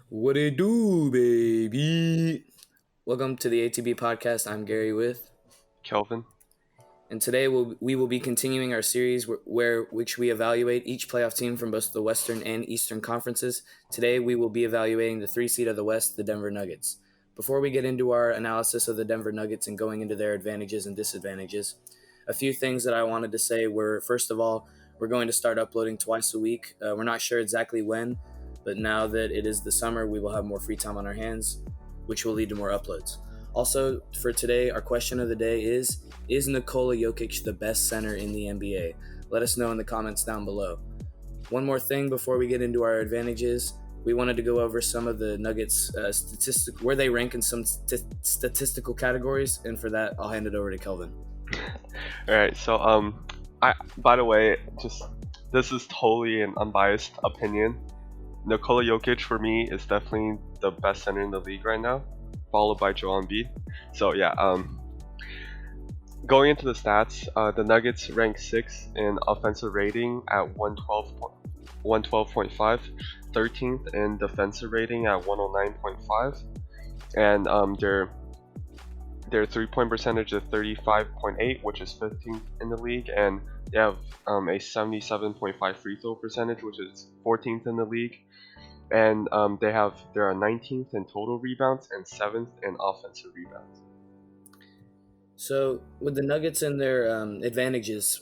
What it do, baby? Welcome to the ATB podcast. I'm Gary with, Kelvin. and today we will be continuing our series which we evaluate each playoff team from both the Western and Eastern conferences. Today we will be evaluating the 3 seed of the West, the Denver Nuggets. Before we get into our analysis of the Denver Nuggets and going into their advantages and disadvantages, a few things that I wanted to say were, first of all, we're going to start uploading twice a week. We're not sure exactly when, but now that it is the summer, we will have more free time on our hands, which will lead to more uploads. Also, for today, our question of the day is Nikola Jokic the best center in the NBA? Let us know in the comments down below. One more thing before we get into our advantages, we wanted to go over some of the Nuggets where they rank in some statistical categories, and for that, I'll hand it over to Kelvin. All right. I by the way, just this is totally an unbiased opinion. Nikola Jokic for me is definitely the best center in the league right now, followed by Joel Embiid. So yeah. Going into the stats, the Nuggets rank 6th in offensive rating at 112.5, 13th in defensive rating at 109.5, and their 3-point percentage is 35.8, which is 15th in the league, and they have a 77.5 free throw percentage, which is 14th in the league, and they're 19th in total rebounds and 7th in offensive rebounds. So with the Nuggets and their advantages,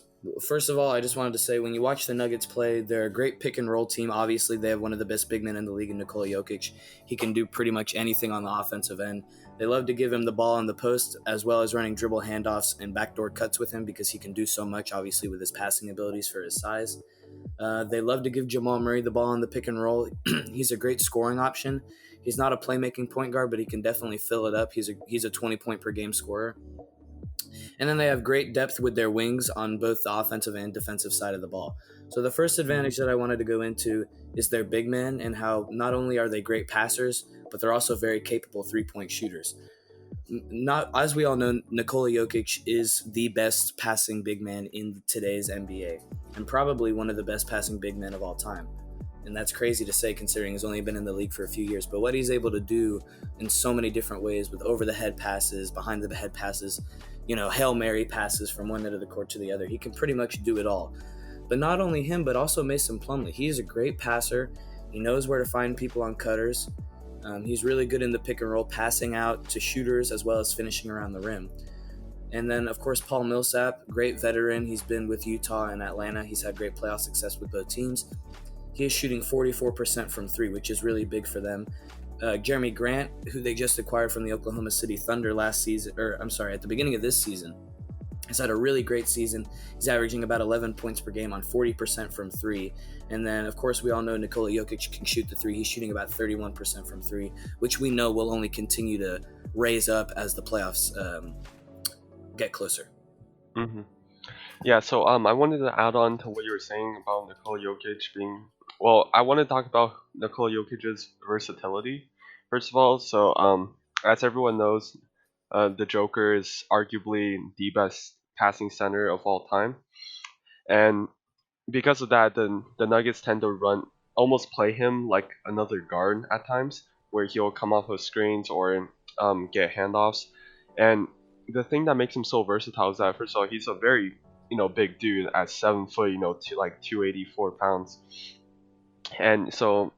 first of all, I just wanted to say when you watch the Nuggets play, they're a great pick and roll team. Obviously, they have one of the best big men in the league in Nikola Jokic. He can do pretty much anything on the offensive end. They love to give him the ball on the post as well as running dribble handoffs and backdoor cuts with him because he can do so much, obviously, with his passing abilities for his size. They love to give Jamal Murray the ball on the pick and roll. He's a great scoring option. He's not a playmaking point guard, but he can definitely fill it up. He's a 20-point per game scorer. And then they have great depth with their wings on both the offensive and defensive side of the ball. So the first advantage that I wanted to go into is their big men and how not only are they great passers, but they're also very capable three-point shooters. Not as we all know, Nikola Jokic is the best passing big man in today's NBA and probably one of the best passing big men of all time. And that's crazy to say considering he's only been in the league for a few years. But what he's able to do in so many different ways with over-the-head passes, behind-the-head passes, Hail Mary passes from one end of the court to the other. He can pretty much do it all. But not only him, but also Mason Plumlee. He's a great passer. He knows where to find people on cutters. He's really good in the pick and roll, passing out to shooters as well as finishing around the rim. And then, of course, Paul Millsap, great veteran. He's been with Utah and Atlanta. He's had great playoff success with both teams. He is shooting 44% from three, which is really big for them. Jeremy Grant, who they just acquired from the Oklahoma City Thunder at the beginning of this season, has had a really great season. He's averaging about 11 points per game on 40% from three. And then, of course, we all know Nikola Jokic can shoot the three. He's shooting about 31% from three, which we know will only continue to raise up as the playoffs get closer. Mm-hmm. Yeah, so I wanted to add on to what you were saying about Nikola Jokic being. Well, I want to talk about Nikola Jokic's versatility. First of all, as everyone knows, the Joker is arguably the best passing center of all time, and because of that, the Nuggets tend to almost play him like another guard at times, where he'll come off of screens or get handoffs. And the thing that makes him so versatile is that first of all, he's a very big dude at 7 foot, to like 284 pounds, and so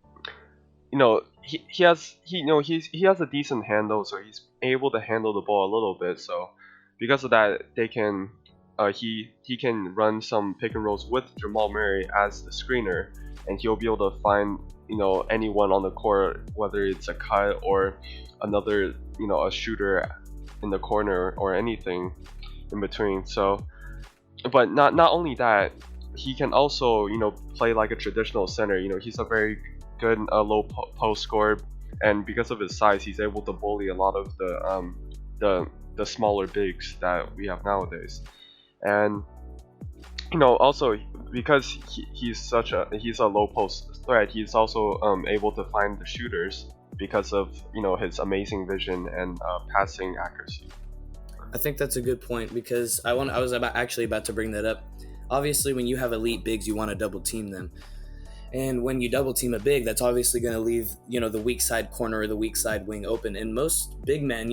he has a decent handle, so he's able to handle the ball a little bit. So because of that, he can run some pick and rolls with Jamal Murray as the screener, and he'll be able to find anyone on the court, whether it's a cut or another a shooter in the corner or anything in between. So, but not only that, he can also play like a traditional center. He's a very good low post scorer, and because of his size, he's able to bully a lot of the smaller bigs that we have nowadays. And also because he's a low post threat, he's also able to find the shooters because of his amazing vision and passing accuracy. I think that's a good point because I was actually about to bring that up. Obviously, when you have elite bigs, you want to double team them. And when you double team a big, that's obviously going to leave, the weak side corner or the weak side wing open. And most big men,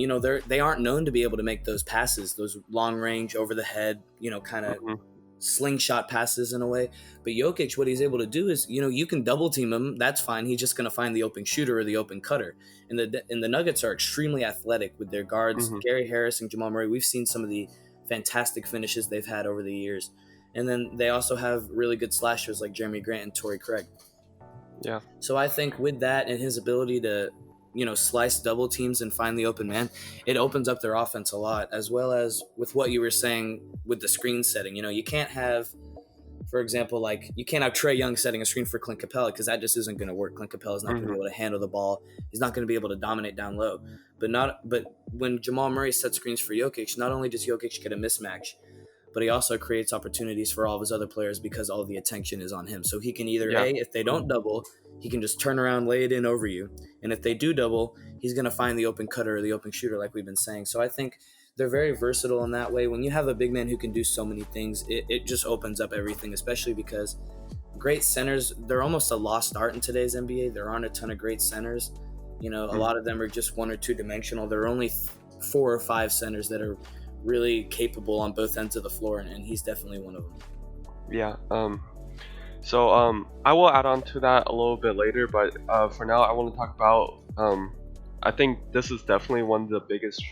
they aren't known to be able to make those passes, those long range, over the head, kind of Mm-hmm. slingshot passes in a way. But Jokic, what he's able to do is, you can double team him. That's fine. He's just going to find the open shooter or the open cutter. And the Nuggets are extremely athletic with their guards, Mm-hmm. Gary Harris and Jamal Murray. We've seen some of the fantastic finishes they've had over the years. And then they also have really good slashers like Jeremy Grant and Torrey Craig. Yeah. So I think with that and his ability to, slice double teams and find the open man, it opens up their offense a lot, as well as with what you were saying with the screen setting. You can't have, for example, like you can't have Trae Young setting a screen for Clint Capella because that just isn't going to work. Clint Capella is not going to be able to handle the ball. He's not going to be able to dominate down low. But when Jamal Murray sets screens for Jokic, not only does Jokic get a mismatch, but he also creates opportunities for all of his other players because all the attention is on him. So he can either, if they don't double, he can just turn around, lay it in over you. And if they do double, he's going to find the open cutter or the open shooter like we've been saying. So I think they're very versatile in that way. When you have a big man who can do so many things, it just opens up everything, especially because great centers, they're almost a lost art in today's NBA. There aren't a ton of great centers. A lot of them are just one or two dimensional. There are only 4 or 5 centers that are really capable on both ends of the floor, and he's definitely one of them. Yeah. So I will add on to that a little bit later, but for now I want to talk about I think this is definitely one of the biggest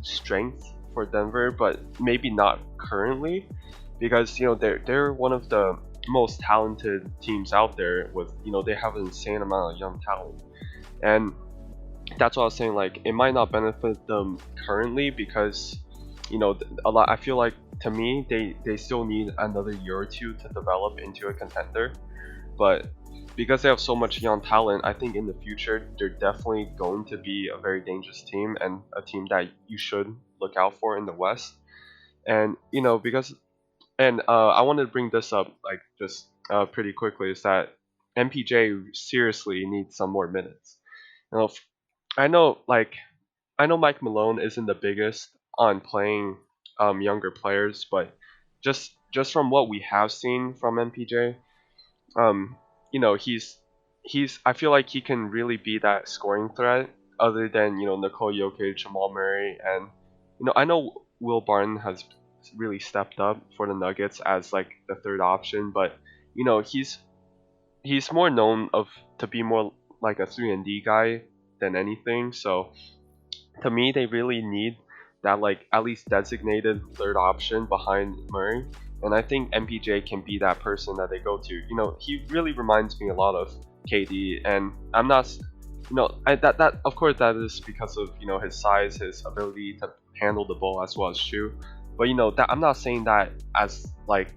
strengths for Denver, but maybe not currently, because they're one of the most talented teams out there. With they have an insane amount of young talent, and that's what I was saying. Like, it might not benefit them currently because a lot. I feel like, to me, they still need another year or two to develop into a contender. But because they have so much young talent, I think in the future they're definitely going to be a very dangerous team and a team that you should look out for in the West. And I wanted to bring this up, like, just pretty quickly, is that MPJ seriously needs some more minutes. You know, I know, like, I know Mike Malone isn't the biggest on playing younger players, but just from what we have seen from MPJ, um, he's I feel like he can really be that scoring threat. Other than Nikola Jokic, Jamal Murray, and I know Will Barton has really stepped up for the Nuggets as like the third option, but he's more known to be more like a 3-and-D guy than anything. So to me, they really need that, like, at least designated third option behind Murray. And I think MPJ can be that person that they go to. He really reminds me a lot of KD, and I'm not, that of course that is because of his size, his ability to handle the ball as well as shoot. But that I'm not saying that as like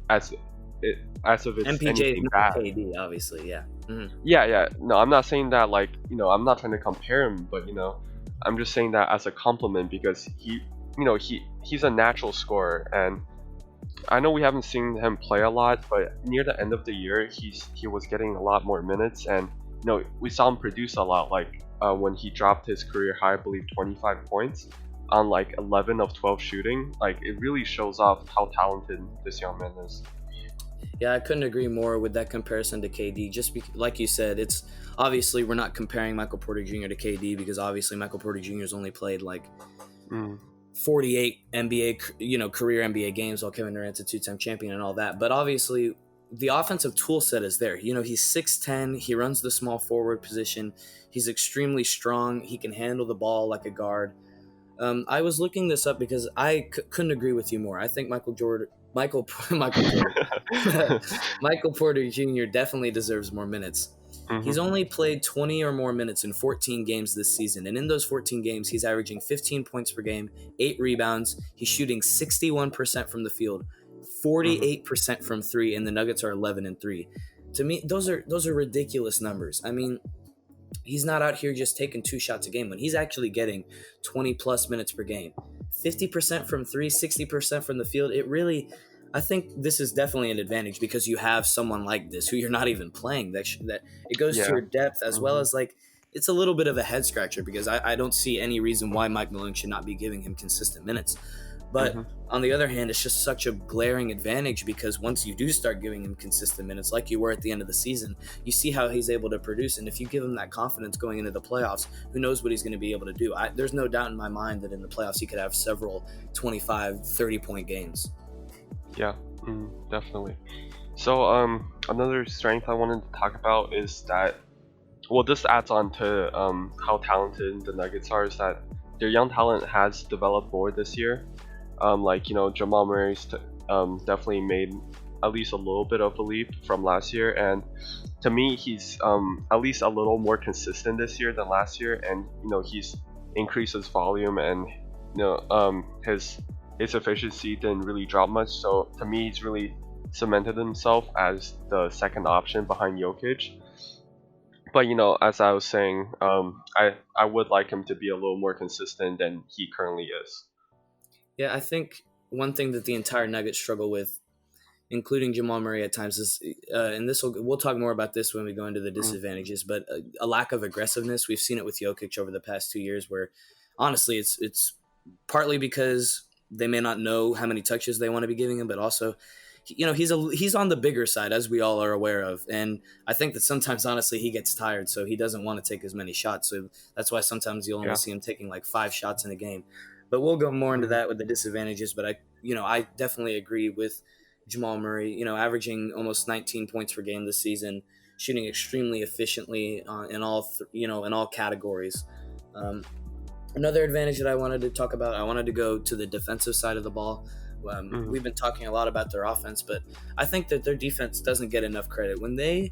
as it as if it's MPJ is anything not bad. KD, obviously, yeah. Mm-hmm. Yeah. No, I'm not saying that, like, I'm not trying to compare him, but I'm just saying that as a compliment because he's a natural scorer, and I know we haven't seen him play a lot, but near the end of the year, he was getting a lot more minutes, and we saw him produce a lot. Like when he dropped his career high, I believe 25 points on like 11 of 12 shooting. Like, it really shows off how talented this young man is. Yeah, I couldn't agree more with that comparison to KD. Just like you said, it's obviously we're not comparing Michael Porter Jr. to KD because obviously Michael Porter Jr. has only played like 48 NBA, career NBA games while Kevin Durant's a 2-time champion and all that. But obviously the offensive tool set is there. He's 6'10", he runs the small forward position. He's extremely strong. He can handle the ball like a guard. I was looking this up because I couldn't agree with you more. I think Michael Porter Jr. definitely deserves more minutes. Mm-hmm. He's only played 20 or more minutes in 14 games this season, and in those 14 games, he's averaging 15 points per game, 8 rebounds. He's shooting 61% from the field, 48% from 3, and the Nuggets are 11-3. To me, those are ridiculous numbers. I mean, he's not out here just taking 2 shots a game when he's actually getting 20 plus minutes per game, 50% from 3, 60% from the field. I think this is definitely an advantage because you have someone like this who you're not even playing. That it goes to your depth as well as, like, it's a little bit of a head scratcher because I don't see any reason why Mike Malone should not be giving him consistent minutes. But Mhm. on the other hand, it's just such a glaring advantage because once you do start giving him consistent minutes, like you were at the end of the season, you see how he's able to produce. And if you give him that confidence going into the playoffs, who knows what he's going to be able to do? There's no doubt in my mind that in the playoffs he could have several 25, 30-point games. Yeah, definitely. So another strength I wanted to talk about is that, well, this adds on to how talented the Nuggets are, is that their young talent has developed more this year. Like, Jamal Murray's definitely made at least a little bit of a leap from last year, and to me, he's at least a little more consistent this year than last year, and he's increased his volume, and his efficiency didn't really drop much. So to me, he's really cemented himself as the second option behind Jokic. But as I was saying, I would like him to be a little more consistent than he currently is. Yeah, I think one thing that the entire Nuggets struggle with, including Jamal Murray at times, is and we'll talk more about this when we go into the Mm, disadvantages, but a lack of aggressiveness. We've seen it with Jokic over the past 2 years, where honestly, it's partly because they may not know how many touches they want to be giving him, but also, he's on the bigger side, as we all are aware of, and I think that sometimes, honestly, he gets tired, so he doesn't want to take as many shots. So that's why sometimes you'll only yeah. see him taking like 5 shots in a game. But we'll go more into Mm, that with the disadvantages. But I definitely agree with Jamal Murray, averaging almost 19 points per game this season, shooting extremely efficiently in all categories. Um, Another advantage that I wanted to talk about, I wanted to go to the defensive side of the ball. mm, We've been talking a lot about their offense, but I think that their defense doesn't get enough credit. When they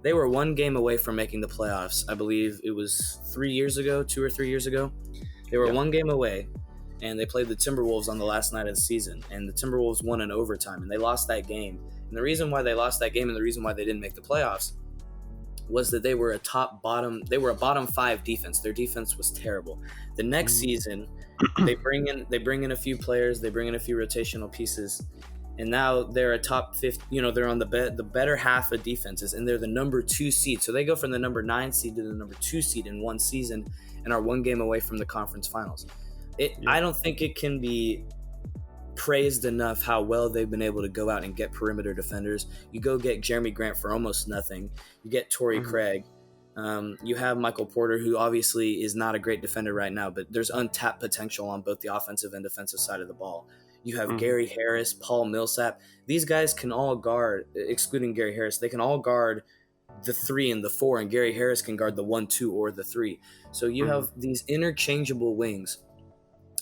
were one game away from making the playoffs, I believe it was 3 years ago, 2 or 3 years ago. They were yeah. one game away, and they played the Timberwolves on the last night of the season, and the Timberwolves won in overtime, and they lost that game. And the reason why they lost that game and the reason why they didn't make the playoffs was that they were a bottom five defense. Their defense was terrible. The next Mm, season, they bring in a few players, they bring in a few rotational pieces, and now they're a top 50. They're on the better half of defenses, and they're the number 2 seed. So they go from the number 9 seed to the number 2 seed in one season, and are one game away from the conference finals. yeah. I don't think it can be praised enough how well they've been able to go out and get perimeter defenders. You go get Jeremy Grant for almost nothing. You get Torrey Mm, Craig. You have Michael Porter, who obviously is not a great defender right now, but there's untapped potential on both the offensive and defensive side of the ball. You have mm, Gary Harris, Paul Millsap. These guys can all guard, excluding Gary Harris, they can all guard the 3 and the 4, and Gary Harris can guard the 1, 2, or the 3. So you mm, have these interchangeable wings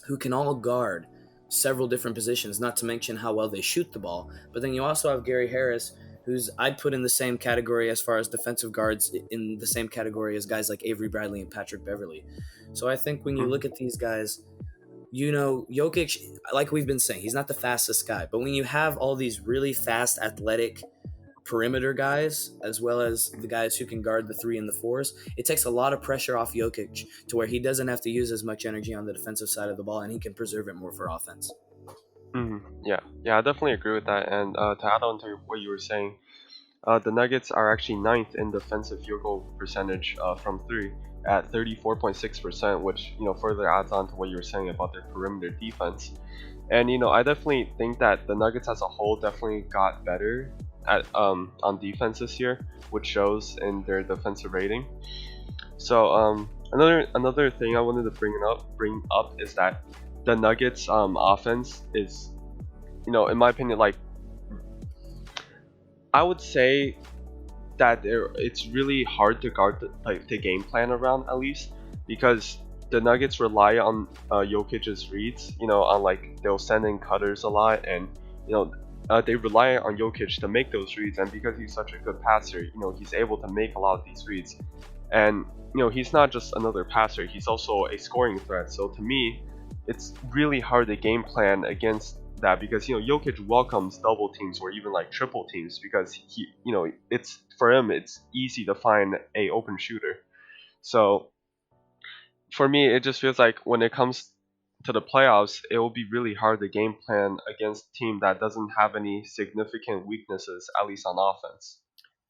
who can all guard several different positions, not to mention how well they shoot the ball. But then you also have Gary Harris, who's I'd put in the same category as far as defensive guards, in the same category as guys like Avery Bradley and Patrick Beverly. So I think when you mm, look at these guys, Jokic, like we've been saying, he's not the fastest guy. But when you have all these really fast, athletic perimeter guys, as well as the guys who can guard the 3 and the 4s, it takes a lot of pressure off Jokic to where he doesn't have to use as much energy on the defensive side of the ball, and he can preserve it more for offense. yeah. Yeah, I definitely agree with that. And to add on to what you were saying, the Nuggets are actually ninth in defensive field goal percentage from three at 34.6%, which further adds on to what you were saying about their perimeter defense. And I definitely think that the Nuggets as a whole definitely got better at on defense this year, which shows in their defensive rating. So another thing I wanted to bring up is that the Nuggets offense is, in my opinion, like, I would say that it's really hard to guard the game plan around, at least because the Nuggets rely on Jokic's reads. On, like, they'll send in cutters a lot, and they rely on Jokic to make those reads. And because he's such a good passer, he's able to make a lot of these reads. And he's not just another passer; he's also a scoring threat. So to me, it's really hard to game plan against that, because Jokic welcomes double teams or even like triple teams, because it's for him, it's easy to find a open shooter. So for me, it just feels like when it comes to the playoffs, it will be really hard to game plan against a team that doesn't have any significant weaknesses, at least on offense.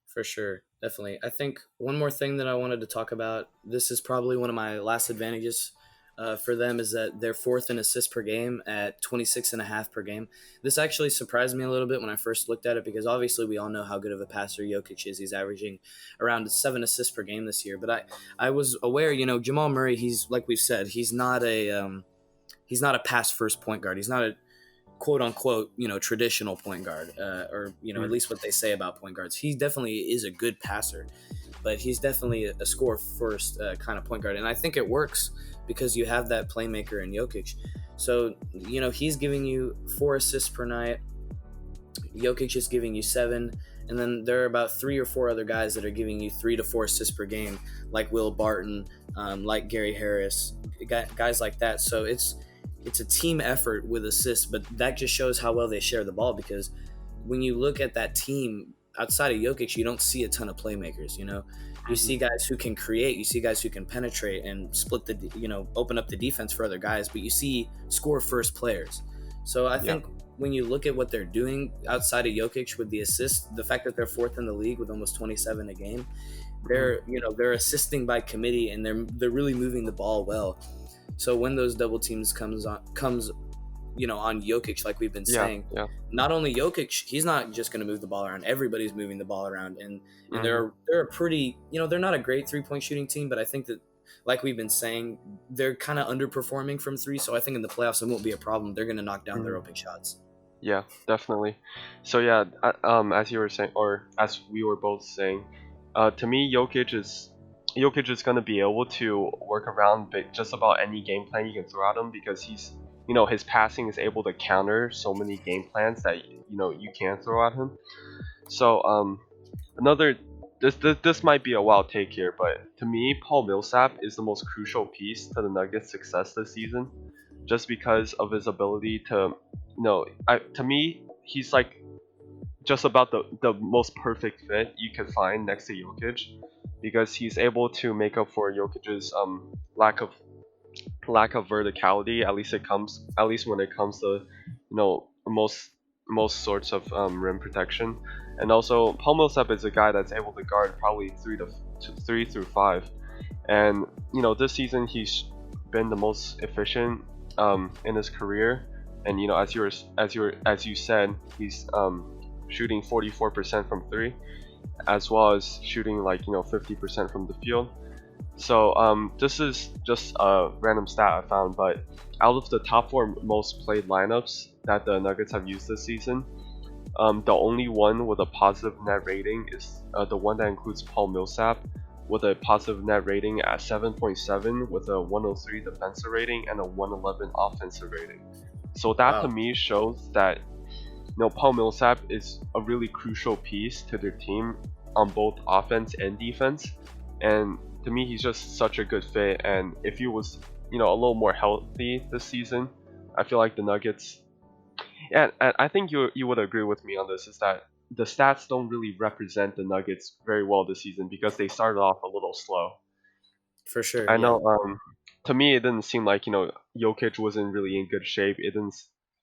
For sure, definitely. I think one more thing that I wanted to talk about. This is probably one of my last advantages. for them is that they're fourth in assists per game at 26.5 per game. This actually surprised me a little bit when I first looked at it, because obviously we all know how good of a passer Jokic is. He's averaging around 7 assists per game this year. But I was aware, Jamal Murray, he's, like we've said, he's not a pass first point guard. He's not a quote unquote, traditional point guard, or, at least what they say about point guards. He definitely is a good passer, but he's definitely a score first kind of point guard. And I think it works because you have that playmaker in Jokic. So, he's giving you 4 assists per night. Jokic is giving you 7. And then there are about 3 or 4 other guys that are giving you 3 to 4 assists per game, like Will Barton, like Gary Harris, guys like that. So it's a team effort with assists, but that just shows how well they share the ball, because when you look at that team outside of Jokic, you don't see a ton of playmakers. You see guys who can create, you see guys who can penetrate and split open up the defense for other guys, but you see score first players. So I think when you look at what they're doing outside of Jokic with the assists, the fact that they're fourth in the league with almost 27 a game, they're assisting by committee, and they're really moving the ball well. So when those double teams comes on Jokic, like we've been saying, not only Jokic, he's not just going to move the ball around. Everybody's moving the ball around, and they're a pretty, they're not a great 3-point shooting team, but I think that, like we've been saying, they're kind of underperforming from 3. So I think in the playoffs it won't be a problem. They're going to knock down their open shots. Yeah, definitely. So as you were saying, or as we were both saying, to me, Jokic is going to be able to work around just about any game plan you can throw at him, because he's, his passing is able to counter so many game plans that you can throw at him. So this might be a wild take here, but to me, Paul Millsap is the most crucial piece to the Nuggets' success this season, just because of his ability to, to me, he's like just about the most perfect fit you could find next to Jokic, because he's able to make up for Jokic's lack of verticality, at least when it comes to most sorts of rim protection. And also, Paul Millsap is a guy that's able to guard probably 3 through 5, and this season he's been the most efficient in his career. And as you said, he's shooting 44% from 3, as well as shooting 50% from the field. So this is just a random stat I found, but out of the top 4 most played lineups that the Nuggets have used this season, the only one with a positive net rating is the one that includes Paul Millsap, with a positive net rating at 7.7, with a 103 defensive rating and a 111 offensive rating. So that to me shows that Paul Millsap is a really crucial piece to their team on both offense and defense. And to me, he's just such a good fit. And if he was, a little more healthy this season, I feel like the Nuggets. And I think you would agree with me on this, is that the stats don't really represent the Nuggets very well this season, because they started off a little slow. For sure. I know. To me, it didn't seem like Jokic wasn't really in good shape. It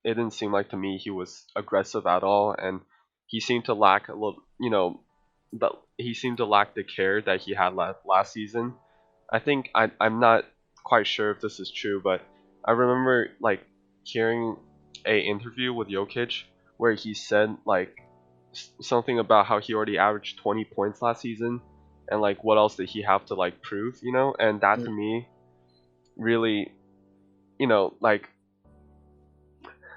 didn't seem like to me he was aggressive at all, and he seemed to lack a little, he seemed to lack the care that he had last season. I think I'm not quite sure if this is true, but I remember hearing a interview with Jokic where he said something about how he already averaged 20 points last season, and what else did he have to prove, and that to me really,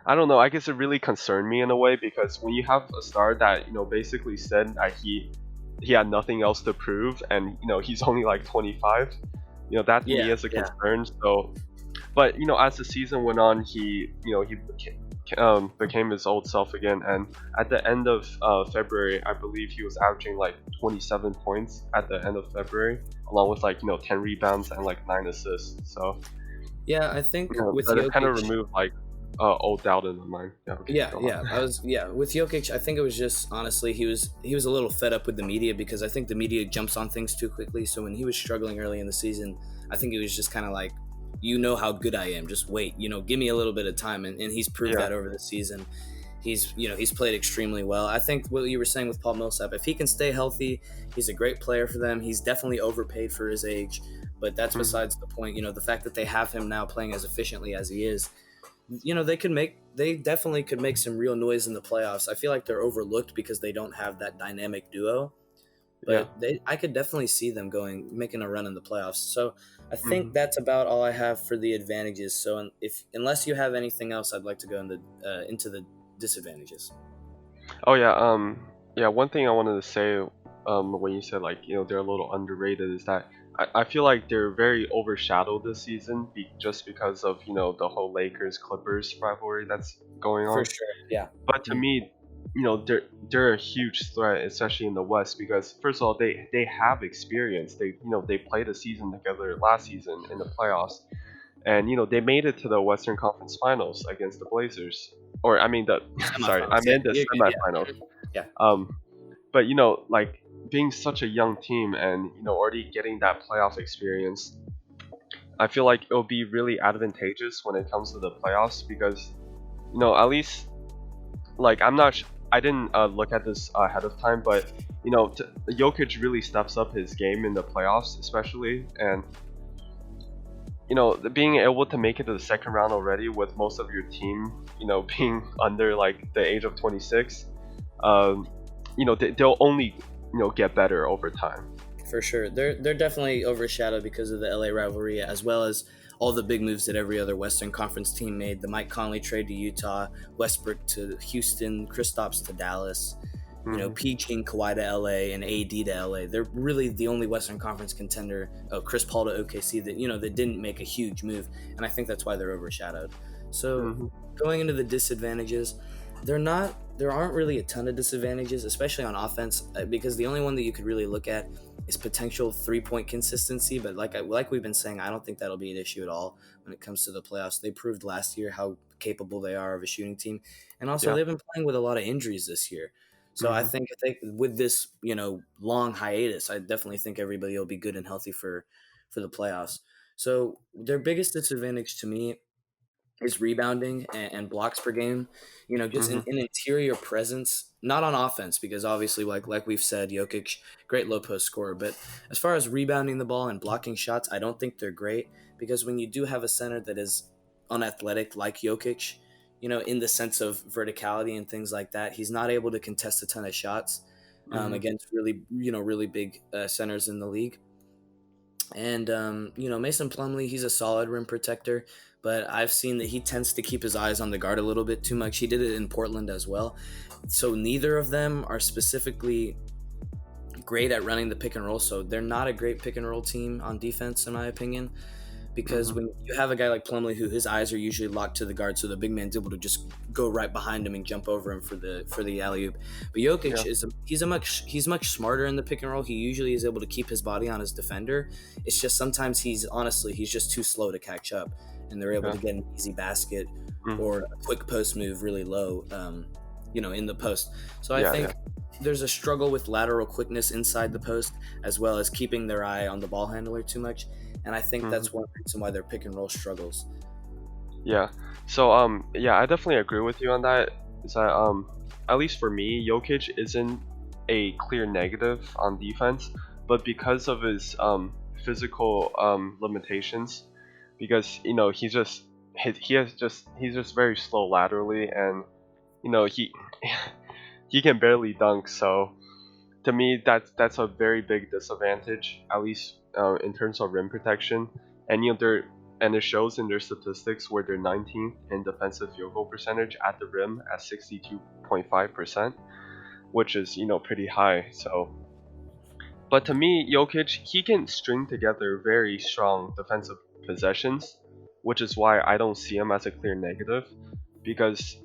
I don't know, I guess it really concerned me in a way, because when you have a star that basically said that he had nothing else to prove, and he's only 25, that to me is a concern. So, but as the season went on, he became his old self again, and at the end of February, I believe he was averaging 27 points at the end of February, along with 10 rebounds and 9 assists. So yeah, I think with Jokic, kind of removed old doubt in my mind. With Jokic, I think it was just, honestly, he was a little fed up with the media, because I think the media jumps on things too quickly. So when he was struggling early in the season, I think he was just kind of how good I am, just wait, give me a little bit of time, and he's proved that over the season. He's played extremely well. I think what you were saying with Paul Millsap, if he can stay healthy, he's a great player for them. He's definitely overpaid for his age, but that's Mhm. besides the point. The fact that they have him now playing as efficiently as he is, they definitely could make some real noise in the playoffs. I feel like they're overlooked because they don't have that dynamic duo, Yeah. but I could definitely see them making a run in the playoffs. So I think Mhm. that's about all I have for the advantages. So if unless you have anything else, I'd like to go into the disadvantages. Oh yeah. One thing I wanted to say, when you said like they're a little underrated is that I feel like they're very overshadowed this season just because of the whole Lakers Clippers rivalry that's going For on. sure, yeah. But to Mm. me, they're a huge threat, especially in the West, because first of all they have experience. They played a season together last season in the playoffs, and they made it to the Western Conference Finals against the Blazers. Or I mean the sorry, I Semifinals, yeah, meant the you're good, yeah, semifinals. yeah, Um, but like being such a young team and already getting that playoff experience, I feel like it'll be really advantageous when it comes to the playoffs because at least like I didn't look at this ahead of time, but Jokic really steps up his game in the playoffs, especially, and being able to make it to the second round already with most of your team, being under like the age of 26, um, they'll only get better over time. for sure. They're definitely overshadowed because of the LA rivalry, as well as all the big moves that every other Western Conference team made. The Mike Conley trade to Utah, Westbrook to Houston, Kristaps to Dallas. Hmm. PG and Kawhi to LA and AD to LA. They're really the only Western Conference contender. Oh, Chris Paul to OKC that didn't make a huge move, and I think that's why they're overshadowed. So Hmm. going into the disadvantages, there aren't really a ton of disadvantages, especially on offense, because the only one that you could really look at is potential 3-point consistency. But like we've been saying, I don't think that'll be an issue at all when it comes to the playoffs. They proved last year how capable they are of a shooting team, and also Yeah. they've been playing with a lot of injuries this year. So I Hmm. think with this, long hiatus, I definitely think everybody will be good and healthy for the playoffs. So their biggest disadvantage to me is rebounding and blocks per game. Just Hmm. an interior presence, not on offense, because obviously, like we've said, Jokic, great low post scorer. But as far as rebounding the ball and blocking shots, I don't think they're great because when you do have a center that is unathletic like Jokic, in the sense of verticality and things like that, he's not able to contest a ton of shots Hmm. against really big centers in the league. And Mason Plumlee, he's a solid rim protector, but I've seen that he tends to keep his eyes on the guard a little bit too much. He did it in Portland as well. So neither of them are specifically great at running the pick and roll. So they're not a great pick and roll team on defense, in my opinion, because Hmm. when you have a guy like Plumlee who his eyes are usually locked to the guard, so the big man's able to just go right behind him and jump over him for the alley oop. But Yeah. Jokic he's much smarter in the pick and roll. He usually is able to keep his body on his defender. It's just sometimes he's just too slow to catch up, and they're able Yeah. to get an easy basket Hmm. or a quick post move really low, in the post. So I Yeah. Yeah. think there's a struggle with lateral quickness inside the post as well as keeping their eye on the ball handler too much. And I think Hmm. that's one reason why their pick and roll struggles. Yeah. So yeah, I definitely agree with you on that. Is that at least for me, Jokic isn't a clear negative on defense, but because of his physical limitations, because he's just very slow laterally, and he he can barely dunk. So to me, that's a very big disadvantage, at least in terms of rim protection. And it shows in their statistics where they're 19th in defensive field goal percentage at the rim at 62.5%, which is pretty high. So, but to me, Jokic, he can string together very strong defensive possessions, which is why I don't see him as a clear negative, because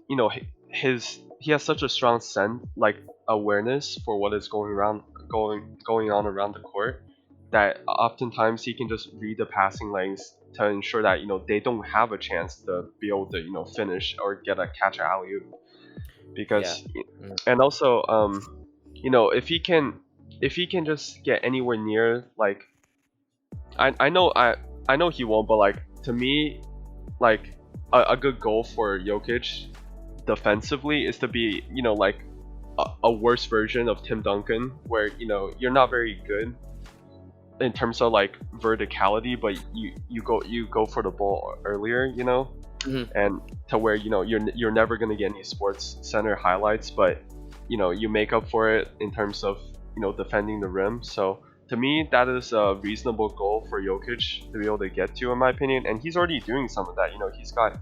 he has such a strong sense, like awareness for what is going on around the court, that oftentimes he can just read the passing lanes to ensure that they don't have a chance to be able to finish or get a catch alley oop. Yeah. Because Mm. and also if he can just get anywhere near, like I know he won't, but like to me, like a good goal for Jokic defensively is to be like a worse version of Tim Duncan, where you're not very good in terms of like verticality, but you go for the ball earlier, Mhm. and to where you're never gonna get any Sports Center highlights, but you make up for it in terms of defending the rim. So to me, that is a reasonable goal for Jokic to be able to get to, in my opinion, and he's already doing some of that. He's got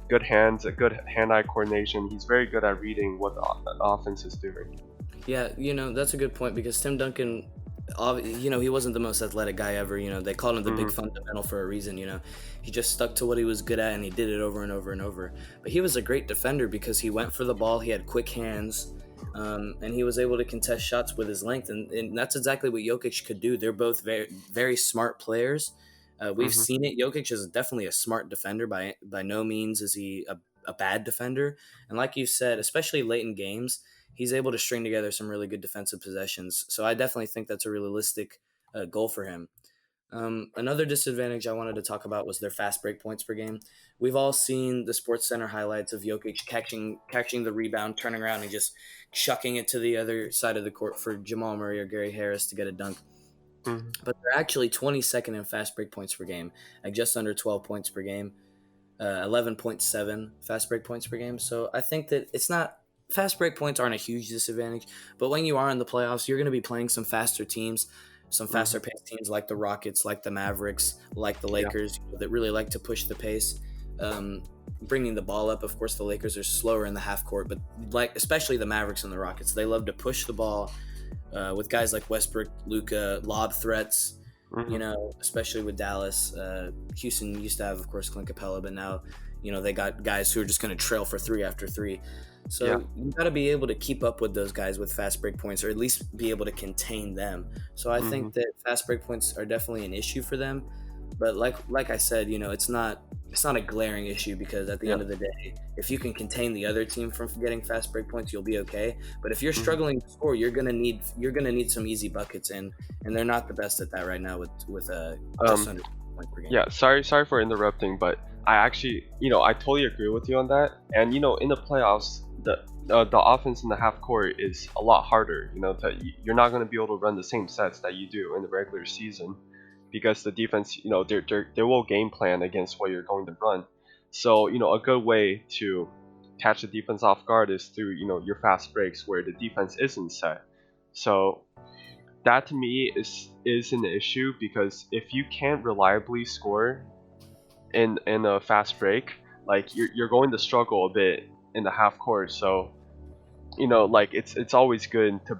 good hands, a good hand-eye coordination. He's very good at reading what the offense is doing. Yeah, that's a good point because Tim Duncan, he wasn't the most athletic guy ever. They called him the big Hmm. fundamental for a reason. He just stuck to what he was good at and he did it over and over and over. But he was a great defender because he went for the ball. He had quick hands, and he was able to contest shots with his length. And that's exactly what Jokic could do. They're both very, very smart players. We've Hmm. seen it. Jokic is definitely a smart defender. By no means is he a bad defender. And like you said, especially late in games, he's able to string together some really good defensive possessions. So I definitely think that's a realistic goal for him. Another disadvantage I wanted to talk about was their fast break points per game. We've all seen the Sports Center highlights of Jokic catching the rebound, turning around, and just chucking it to the other side of the court for Jamal Murray or Gary Harris to get a dunk. Hmm. But they're actually 22nd in fast break points per game, like just under 12 points per game. 11.7 fast break points per game. So I think that it's not fast break points aren't a huge disadvantage, but when you are in the playoffs, you're going to be playing some faster teams, some Hmm. faster paced teams like the Rockets, like the Mavericks, like the Yeah. Lakers that really like to push the pace. Um, Bringing the ball up. Of course, the Lakers are slower in the half court, but like especially the Mavericks and the Rockets, they love to push the ball with guys like Westbrook, Luka, lob threats. Hmm. Especially with Dallas. Houston used to have, of course, Clint Capella, but now, they got guys who are just going to trail for three after three. Yeah. So you got to be able to keep up with those guys with fast break points, or at least be able to contain them. So I Hmm. think that fast break points are definitely an issue for them. But like I said, it's not a glaring issue because at the Yeah. end of the day, if you can contain the other team from getting fast break points, you'll be okay. But if you're Hmm. struggling to score, you're gonna need some easy buckets and they're not the best at that right now with just Um. under points per game. Yeah. Sorry for interrupting, but I actually, I totally agree with you on that. And in the playoffs, the offense in the half court is a lot harder. You're not going to be able to run the same sets that you do in the regular season because the defense, they will game plan against what you're going to run. So a good way to catch the defense off guard is through your fast breaks where the defense isn't set. So that to me is an issue because if you can't reliably score in a fast break, like you're going to struggle a bit in the half court. So like it's always good to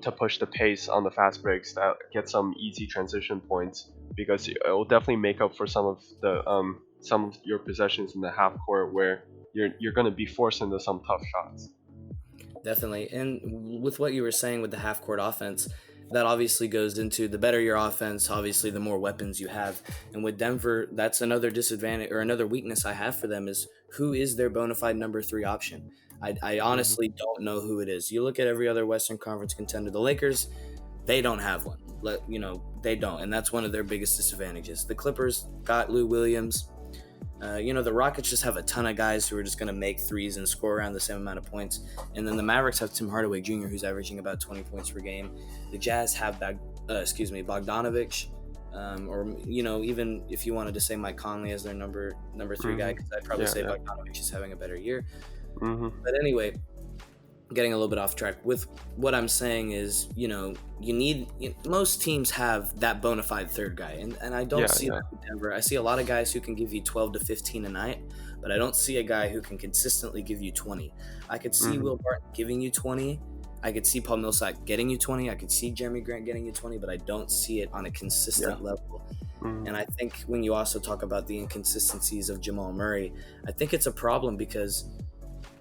to push the pace on the fast breaks that get some easy transition points because it will definitely make up for some of your possessions in the half court where you're going to be forced into some tough shots. Definitely. And with what you were saying with the half court offense, that obviously goes into the better your offense, obviously the more weapons you have. And with Denver, that's another disadvantage or another weakness I have for them is who is their bona fide number three option. I Hmm. honestly don't know who it is. You look at every other Western Conference contender, the Lakers, they don't have one. They don't, and that's one of their biggest disadvantages. The Clippers got Lou Williams. The Rockets just have a ton of guys who are just going to make threes and score around the same amount of points. And then the Mavericks have Tim Hardaway Jr., who's averaging about 20 points per game. The Jazz have Bogdanovich, or even if you wanted to say Mike Conley as their number three guy, Hmm. because I'd probably Yeah, say yeah. Bogdanovich is having a better year. Hmm. But anyway, getting a little bit off track with what I'm saying is, most teams have that bona fide third guy, and I don't Yeah, see yeah. that with Denver. I see a lot of guys who can give you 12 to 15 a night, but I don't see a guy who can consistently give you 20. I could see Hmm. Will Barton giving you 20. I could see Paul Millsap getting you 20. I could see Jeremy Grant getting you 20, but I don't see it on a Yeah. consistent level. Hmm. And I think when you also talk about the inconsistencies of Jamal Murray, I think it's a problem because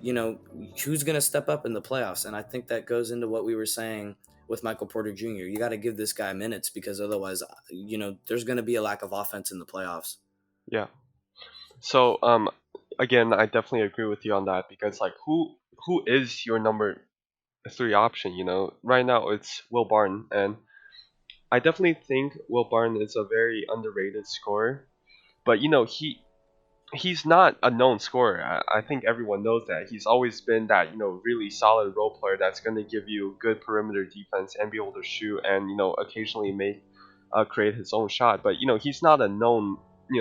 you know, who's going to step up in the playoffs? And I think that goes into what we were saying with Michael Porter Jr. You got to give this guy minutes because otherwise, there's going to be a lack of offense in the playoffs. Yeah. So again, I definitely agree with you on that because like who is your number three option? Right now it's Will Barton, and I definitely think Will Barton is a very underrated scorer. But he's not a known scorer. I think everyone knows that. He's always been that really solid role player that's going to give you good perimeter defense and be able to shoot and occasionally make create his own shot. But he's not a known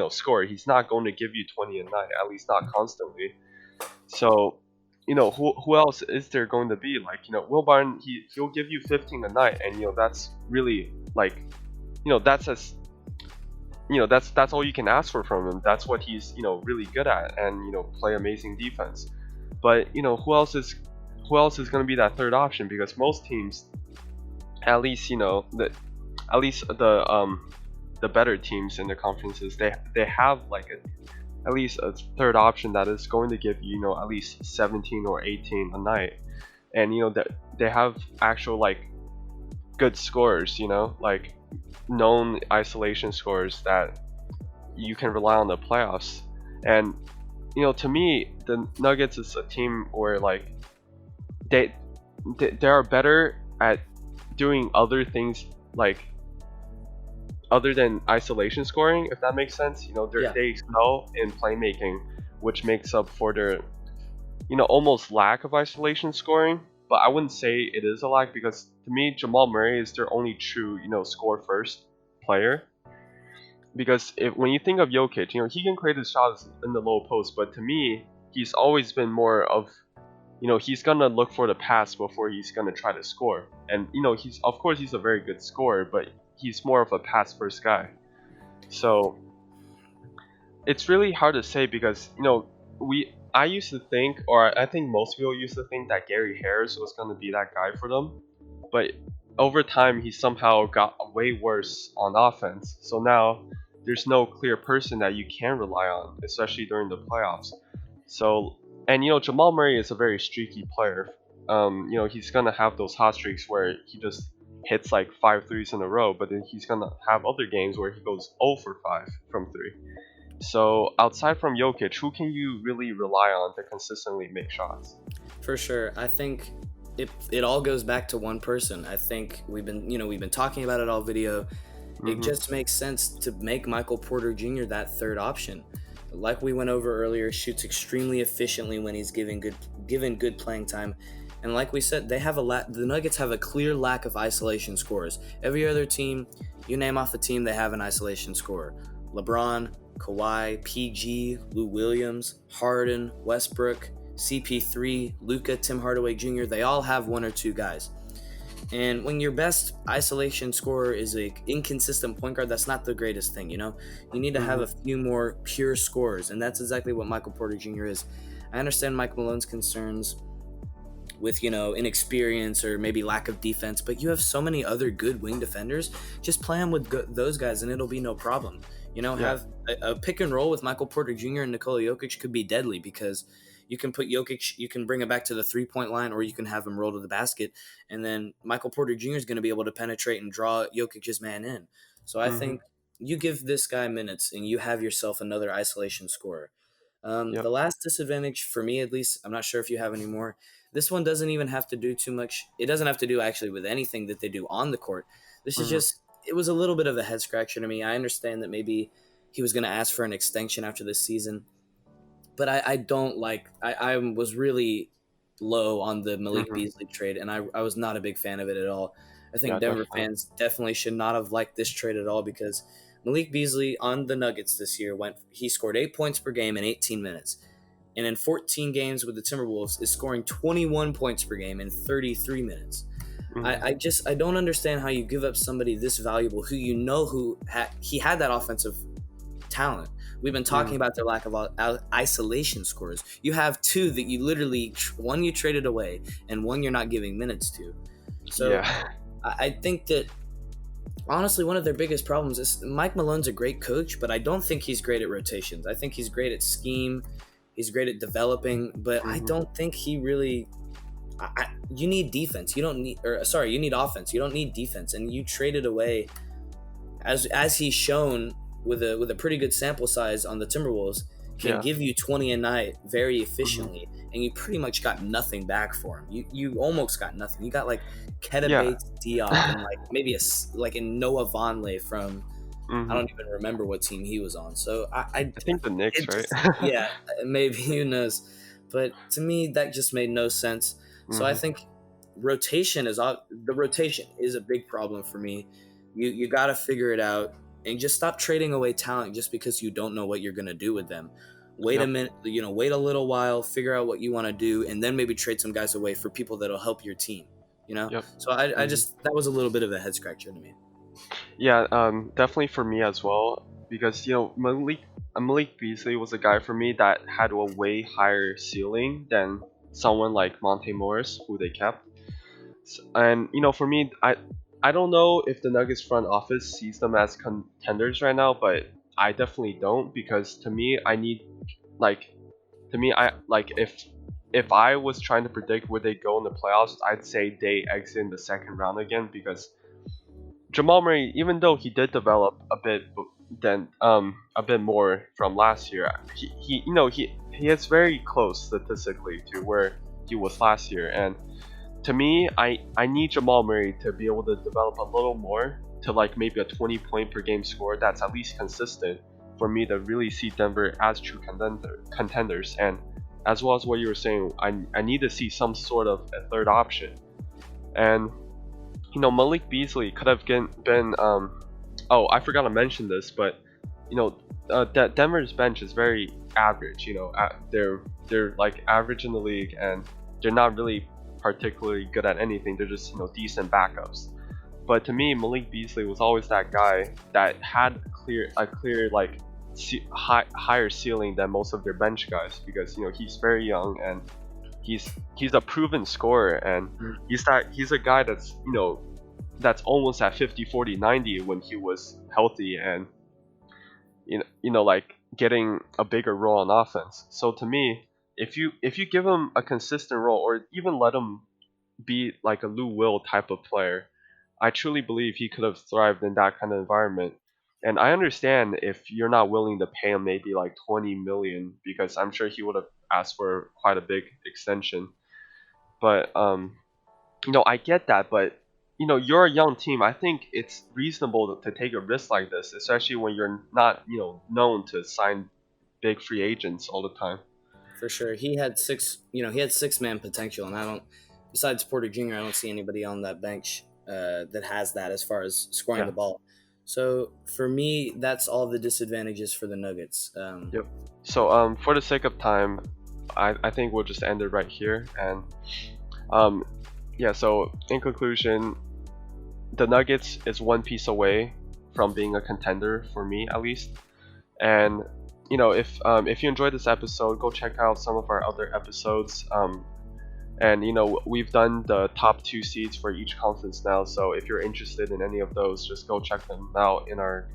scorer. He's not going to give you 20 a night, at least not constantly. So who else is there going to be? Like Will Barton, he'll give you 15 a night, and that's really like that's as that's all you can ask for from him. That's what he's really good at, and play amazing defense. But who else is going to be that third option? Because most teams, at least the better teams in the conferences, they have like at least a third option that is going to give you at least 17 or 18 a night, and that they have actual like good scorers, like known isolation scorers that you can rely on the playoffs. And to me, the Nuggets is a team where like they are better at doing other things, like other than isolation scoring, if that makes sense. They excel in playmaking, which makes up for their almost lack of isolation scoring. But I wouldn't say it is a lack, because to me, Jamal Murray is their only true score first player. Because when you think of Jokic, he can create his shots in the low post, but to me, he's always been more of he's gonna look for the pass before he's gonna try to score. And he's a very good scorer, but he's more of a pass first guy. So it's really hard to say, because I used to think, or I think most people used to think, that Gary Harris was gonna be that guy for them, but over time he somehow got way worse on offense. So now there's no clear person that you can rely on, especially during the playoffs. So, and Jamal Murray is a very streaky player. He's gonna have those hot streaks where he just hits like 5 threes in a row, but then he's gonna have other games where he goes 0 for 5 from 3. So outside from Jokic, who can you really rely on to consistently make shots? For sure. I think it all goes back to one person. I think we've been talking about it all video. It just makes sense to make Michael Porter Jr. that third option. Like we went over earlier, shoots extremely efficiently when he's given good playing time. And like we said, the Nuggets have a clear lack of isolation scorers. Every other team, you name off a team, they have an isolation scorer. LeBron, Kawhi, PG, Lou Williams, Harden, Westbrook, CP3, Luka, Tim Hardaway Jr., they all have one or two guys. And when your best isolation scorer is an inconsistent point guard, that's not the greatest thing, You need to have a few more pure scorers, and that's exactly what Michael Porter Jr. is. I understand Mike Malone's concerns with, inexperience or maybe lack of defense, but you have so many other good wing defenders. Just play them with those guys, and it'll be no problem. Have a pick and roll with Michael Porter Jr. and Nikola Jokic could be deadly, because you can put Jokic, you can bring him back to the 3-point line, or you can have him roll to the basket, and then Michael Porter Jr. is going to be able to penetrate and draw Jokic's man in. So I think you give this guy minutes, and you have yourself another isolation scorer. The last disadvantage, for me at least, I'm not sure if you have any more, this one doesn't even have to do too much. It doesn't have to do actually with anything that they do on the court. This is just, it was a little bit of a head scratcher to me. I understand that maybe he was going to ask for an extension after this season, but I don't like, I was really low on the Malik Beasley trade, and I was not a big fan of it at all. I think Denver fans definitely should not have liked this trade at all, because Malik Beasley on the Nuggets this year he scored 8 points per game in 18 minutes. And in 14 games with the Timberwolves is scoring 21 points per game in 33 minutes. I don't understand how you give up somebody this valuable, who he had that offensive talent. We've been talking about their lack of isolation scores. You have two that you literally, one you traded away and one you're not giving minutes to. So I think that honestly, one of their biggest problems is Mike Malone's a great coach, but I don't think he's great at rotations. I think he's great at scheme. He's great at developing, but I don't think he really. You need defense. You need offense. You don't need defense, and you traded away, as he's shown with a pretty good sample size on the Timberwolves, can give you 20 a night very efficiently, and you pretty much got nothing back for him. You almost got nothing. You got like Keta Bates, Diop, and like maybe a Noah Vonleh from. I don't even remember what team he was on. So I think the Knicks, right? Yeah, maybe, who knows. But to me, that just made no sense. So I think the rotation is a big problem for me. You got to figure it out and just stop trading away talent just because you don't know what you're going to do with them. Wait a Yep. minute, wait a little while, figure out what you want to do, and then maybe trade some guys away for people that'll help your team. Yep. So I Mhm. just that was a little bit of a head scratcher to me. Yeah, definitely for me as well, because Malik Beasley was a guy for me that had a way higher ceiling than someone like Monte Morris, who they kept. And for me, I don't know if the Nuggets front office sees them as contenders right now, but I definitely don't, because to me, like I like if I was trying to predict where they go in the playoffs, I'd say they exit in the second round again, because Jamal Murray, even though he did develop a bit more from last year, he is very close statistically to where he was last year. And to me, I need Jamal Murray to be able to develop a little more to like maybe a 20-point per game score that's at least consistent for me to really see Denver as true contenders. And as well as what you were saying, I need to see some sort of a third option. And Malik Beasley could have been oh, I forgot to mention this, but Denver's bench is very average. They're like average in the league, and they're not really particularly good at anything. They're just decent backups. But to me, Malik Beasley was always that guy that had a clear like higher ceiling than most of their bench guys, because he's very young, and he's a proven scorer, and he's a guy that's almost at 50 40 90 when he was healthy, and like getting a bigger role on offense. So to me, if you give him a consistent role, or even let him be like a Lou Will type of player, I truly believe he could have thrived in that kind of environment. And I understand if you're not willing to pay him maybe like 20 million, because I'm sure he would have asked for quite a big extension. But I get that, but you're a young team. I think it's reasonable to take a risk like this, especially when you're not, known to sign big free agents all the time. For sure, he had six-man potential, and I don't. Besides Porter Jr., I don't see anybody on that bench that has that as far as scoring Yeah. the ball. So for me, that's all the disadvantages for the Nuggets. Yep. So for the sake of time, I think we'll just end it right here. And yeah. So in conclusion, the Nuggets is one piece away from being a contender for me, at least. And if you enjoyed this episode, go check out some of our other episodes. And we've done the top 2 seeds for each conference now. So if you're interested in any of those, just go check them out in our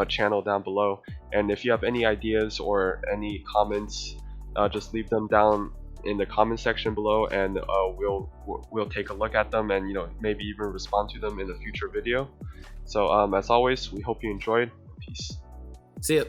channel down below. And if you have any ideas or any comments, just leave them down in the comment section below, and we'll take a look at them, and maybe even respond to them in a future video. So as always, we hope you enjoyed. Peace. See ya.